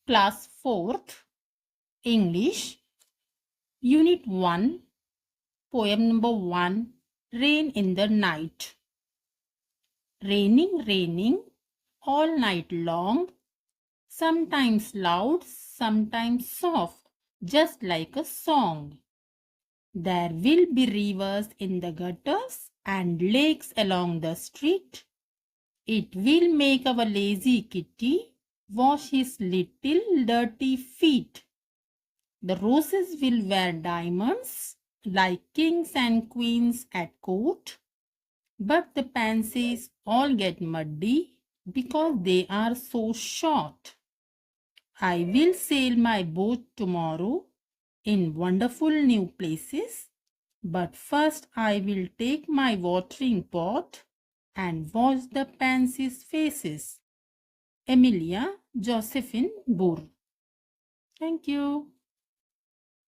Class 4th, English, Unit 1, Poem number 1, Rain in the Night. Raining, raining, all night long, sometimes loud, sometimes soft, just like a song. There will be rivers in the gutters and lakes along the street. It will make our lazy kitty wash his little dirty feet. The roses will wear diamonds like kings and queens at court. But the pansies all get muddy because they are so short. I will sail my boat tomorrow in wonderful new places. But first I will take my watering pot and wash the pansies' faces. Emilia Josephine Burr. Thank you.